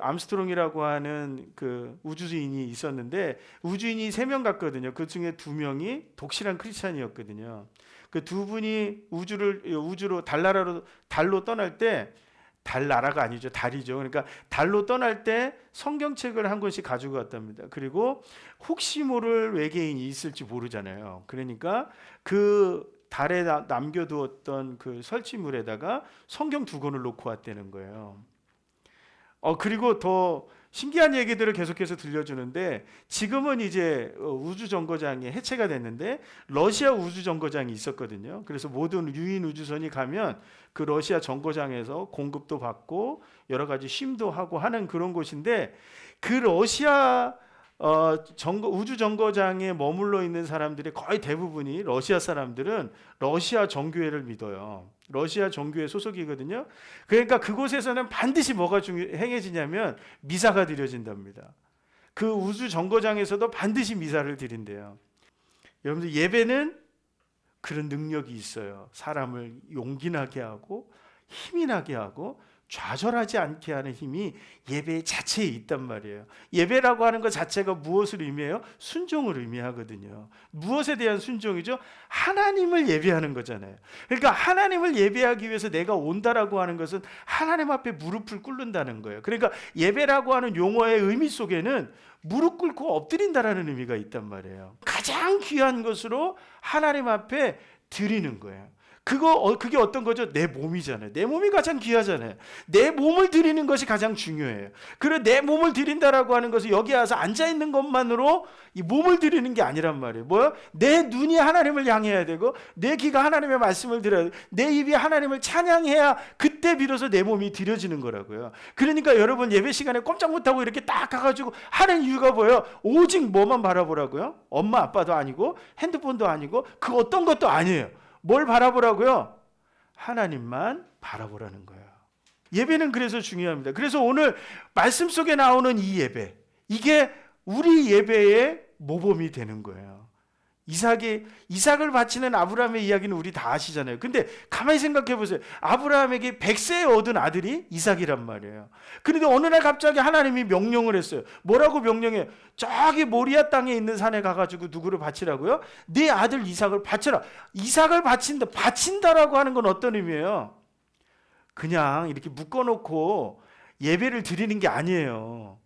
암스트롱이라고 하는 그 우주인이 있었는데 우주인이 3명 갔거든요. 그 중에 2명이 독실한 크리스찬이었거든요. 그 두 분이 우주로 달로 떠날 때, 달나라가 아니죠, 달이죠. 그러니까 달로 떠날 때 성경책을 한 권씩 가지고 갔답니다. 그리고 혹시 모를 외계인이 있을지 모르잖아요. 그러니까 그 달에 남겨두었던 그 설치물에다가 성경 2권을 놓고 왔다는 거예요. 그리고 더 신기한 얘기들을 계속해서 들려주는데, 지금은 이제 우주정거장이 해체가 됐는데 러시아 우주정거장이 있었거든요. 그래서 모든 유인 우주선이 가면 그 러시아 정거장에서 공급도 받고 여러 가지 쉼도 하고 하는 그런 곳인데, 그 러시아 우주정거장에 머물러 있는 사람들의 거의 대부분이, 러시아 사람들은 러시아 정교회를 믿어요. 러시아 정교회 소속이거든요. 그러니까 그곳에서는 반드시 뭐가 행해지냐면 미사가 드려진답니다. 그 우주정거장에서도 반드시 미사를 드린대요. 여러분들, 예배는 그런 능력이 있어요. 사람을 용기 나게 하고 힘이 나게 하고 좌절하지 않게 하는 힘이 예배 자체에 있단 말이에요. 예배라고 하는 것 자체가 무엇을 의미해요? 순종을 의미하거든요. 무엇에 대한 순종이죠? 하나님을 예배하는 거잖아요. 그러니까 하나님을 예배하기 위해서 내가 온다라고 하는 것은 하나님 앞에 무릎을 꿇는다는 거예요. 그러니까 예배라고 하는 용어의 의미 속에는 무릎 꿇고 엎드린다라는 의미가 있단 말이에요. 가장 귀한 것으로 하나님 앞에 드리는 거예요. 그게 어떤 거죠? 내 몸이잖아요. 내 몸이 가장 귀하잖아요. 내 몸을 드리는 것이 가장 중요해요. 그래, 내 몸을 드린다라고 하는 것은 여기 와서 앉아 있는 것만으로 이 몸을 드리는 게 아니란 말이에요. 뭐요? 내 눈이 하나님을 향해야 되고, 내 귀가 하나님의 말씀을 들어야 되고, 내 입이 하나님을 찬양해야 그때 비로소 내 몸이 드려지는 거라고요. 그러니까 여러분, 예배 시간에 꼼짝 못하고 이렇게 딱 가가지고 하는 이유가 뭐예요? 오직 뭐만 바라보라고요? 엄마 아빠도 아니고 핸드폰도 아니고 그 어떤 것도 아니에요. 뭘 바라보라고요? 하나님만 바라보라는 거예요. 예배는 그래서 중요합니다. 그래서 오늘 말씀 속에 나오는 이 예배, 이게 우리 예배의 모범이 되는 거예요. 이삭을 바치는 아브라함의 이야기는 우리 다 아시잖아요. 근데 가만히 생각해 보세요. 아브라함에게 100세에 얻은 아들이 이삭이란 말이에요. 그런데 어느 날 갑자기 하나님이 명령을 했어요. 뭐라고 명령해요? 저기 모리아 땅에 있는 산에 가가지고 누구를 바치라고요? 네 아들 이삭을 바쳐라. 이삭을 바친다라고 하는 건 어떤 의미예요? 그냥 이렇게 묶어놓고 예배를 드리는 게 아니에요.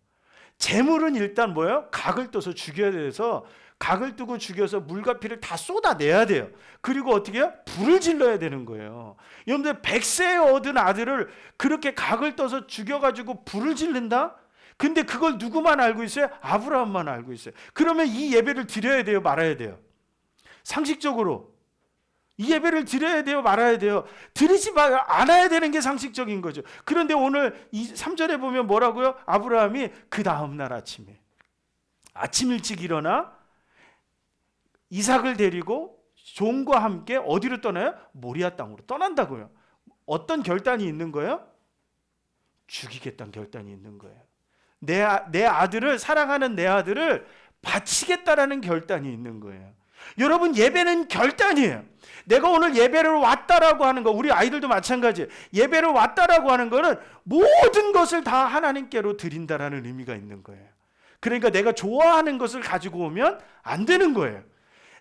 제물은 일단 뭐예요? 각을 떠서 죽여야 돼서, 각을 뜨고 죽여서 물과 피를 다 쏟아내야 돼요. 그리고 어떻게 해요? 불을 질러야 되는 거예요. 여러분들, 100세에 얻은 아들을 그렇게 각을 떠서 죽여가지고 불을 질른다? 근데 그걸 누구만 알고 있어요? 아브라함만 알고 있어요. 그러면 이 예배를 드려야 돼요? 말아야 돼요? 상식적으로 이 예배를 드려야 돼요? 말아야 돼요? 드리지 않아야 되는 게 상식적인 거죠. 그런데 오늘 3절에 보면 뭐라고요? 아브라함이 그 다음날 아침 일찍 일어나 이삭을 데리고 종과 함께 어디로 떠나요? 모리아 땅으로 떠난다고요. 어떤 결단이 있는 거예요? 죽이겠다는 결단이 있는 거예요. 내 아들을, 사랑하는 내 아들을 바치겠다라는 결단이 있는 거예요. 여러분, 예배는 결단이에요. 내가 오늘 예배를 왔다라고 하는 거, 우리 아이들도 마찬가지예요. 예배를 왔다라고 하는 거는 모든 것을 다 하나님께로 드린다라는 의미가 있는 거예요. 그러니까 내가 좋아하는 것을 가지고 오면 안 되는 거예요.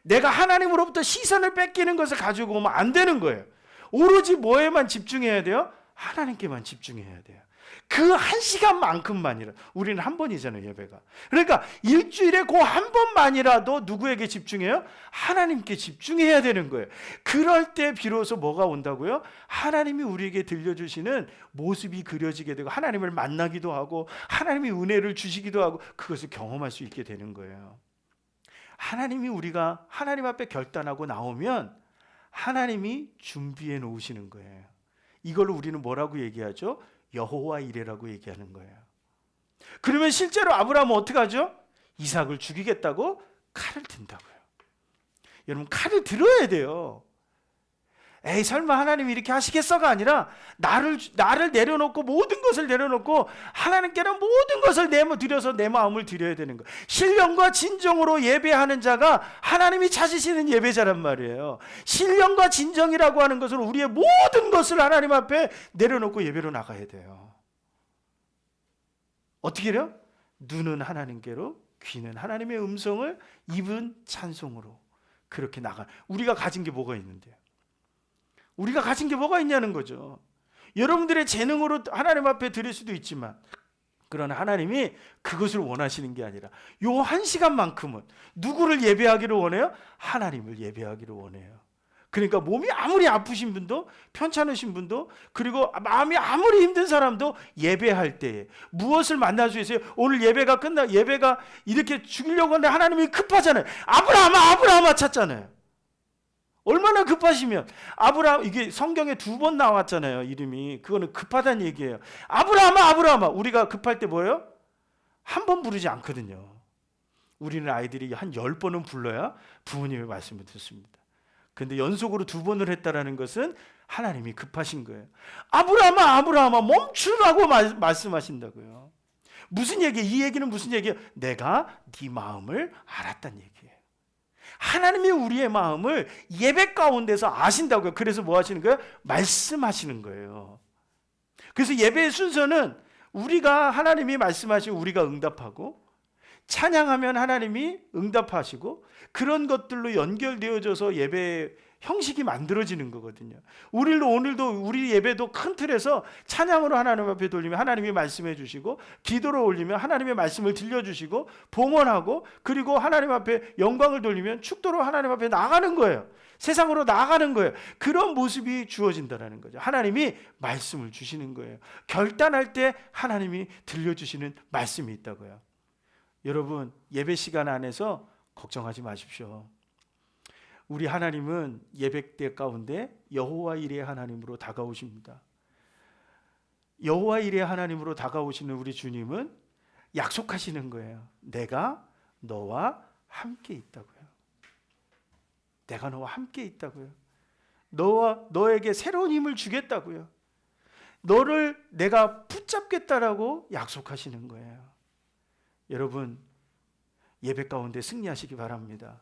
내가 하나님으로부터 시선을 뺏기는 것을 가지고 오면 안 되는 거예요. 오로지 뭐에만 집중해야 돼요? 하나님께만 집중해야 돼요. 그 한 시간만큼만이라. 우리는 한 번이잖아요, 예배가. 그러니까 일주일에 그 한 번만이라도 누구에게 집중해요? 하나님께 집중해야 되는 거예요. 그럴 때 비로소 뭐가 온다고요? 하나님이 우리에게 들려주시는 모습이 그려지게 되고, 하나님을 만나기도 하고, 하나님이 은혜를 주시기도 하고, 그것을 경험할 수 있게 되는 거예요. 하나님이, 우리가 하나님 앞에 결단하고 나오면 하나님이 준비해 놓으시는 거예요. 이걸 우리는 뭐라고 얘기하죠? 여호와 이레라고 얘기하는 거예요. 그러면 실제로 아브라함은 어떻게 하죠? 이삭을 죽이겠다고 칼을 든다고요. 여러분, 칼을 들어야 돼요. 에이, 설마 하나님이 이렇게 하시겠어가 아니라 나를 내려놓고, 모든 것을 내려놓고 하나님께는 모든 것을 드려서 내 마음을 드려야 되는 거예요. 신령과 진정으로 예배하는 자가 하나님이 찾으시는 예배자란 말이에요. 신령과 진정이라고 하는 것은 우리의 모든 것을 하나님 앞에 내려놓고 예배로 나가야 돼요. 어떻게 해요? 눈은 하나님께로, 귀는 하나님의 음성을 입은 찬송으로 그렇게 나가. 우리가 가진 게 뭐가 있는데요? 우리가 가진 게 뭐가 있냐는 거죠. 여러분들의 재능으로 하나님 앞에 드릴 수도 있지만, 그러나 하나님이 그것을 원하시는 게 아니라 요 한 시간만큼은 누구를 예배하기를 원해요? 하나님을 예배하기를 원해요. 그러니까 몸이 아무리 아프신 분도, 편찮으신 분도, 그리고 마음이 아무리 힘든 사람도 예배할 때에 무엇을 만날 수 있어요? 오늘 예배가 이렇게 죽이려고 하는데 하나님이 급하잖아요. 아브라함아 찾잖아요. 얼마나 급하시면 아브라함, 이게 성경에 2번 나왔잖아요. 이름이. 그거는 급하다는 얘기예요. 아브라함아. 우리가 급할 때 뭐예요? 한 번 부르지 않거든요. 우리는 아이들이 한 10번은 불러야 부모님의 말씀을 듣습니다. 근데 연속으로 2번을 했다라는 것은 하나님이 급하신 거예요. 아브라함아 멈추라고 말씀하신다고요. 무슨 얘기예요? 이 얘기는 무슨 얘기예요? 내가 네 마음을 알았다는 얘기예요. 하나님이 우리의 마음을 예배 가운데서 아신다고요. 그래서 뭐 하시는 거예요? 말씀하시는 거예요. 그래서 예배의 순서는 우리가 하나님이 말씀하시고 우리가 응답하고, 찬양하면 하나님이 응답하시고, 그런 것들로 연결되어져서 예배의 형식이 만들어지는 거거든요. 오늘도 우리 예배도 큰 틀에서 찬양으로 하나님 앞에 돌리면 하나님이 말씀해 주시고, 기도로 올리면 하나님의 말씀을 들려주시고, 봉헌하고, 그리고 하나님 앞에 영광을 돌리면 축도로 하나님 앞에 나가는 거예요. 세상으로 나가는 거예요. 그런 모습이 주어진다는 거죠. 하나님이 말씀을 주시는 거예요. 결단할 때 하나님이 들려주시는 말씀이 있다고요. 여러분, 예배 시간 안에서 걱정하지 마십시오. 우리 하나님은 예배 때 가운데 여호와 이레 하나님으로 다가오십니다. 여호와 이레 하나님으로 다가오시는 우리 주님은 약속하시는 거예요. 내가 너와 함께 있다고요. 내가 너와 함께 있다고요. 너에게 새로운 힘을 주겠다고요. 너를 내가 붙잡겠다라고 약속하시는 거예요. 여러분, 예배 가운데 승리하시기 바랍니다.